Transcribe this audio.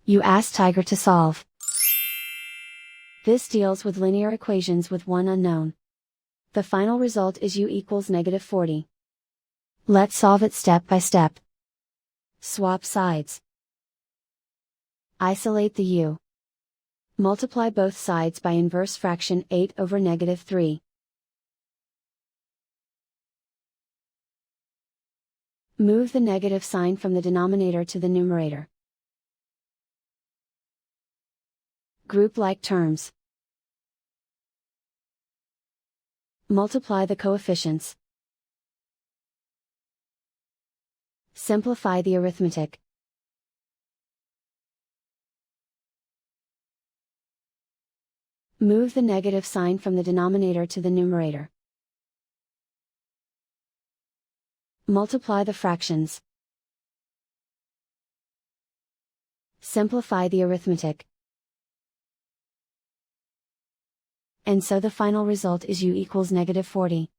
You ask Tiger to solve. This deals with linear equations with one unknown. The final result is u equals -40. Let's solve it step by step. Swap sides. Isolate the u. Multiply both sides by inverse fraction 8 over -3. Move the negative sign from the denominator to the numerator. Group like terms. Multiply the coefficients. Simplify the arithmetic. Move the negative sign from the denominator to the numerator. Multiply the fractions. Simplify the arithmetic. And so the final result is u equals -40.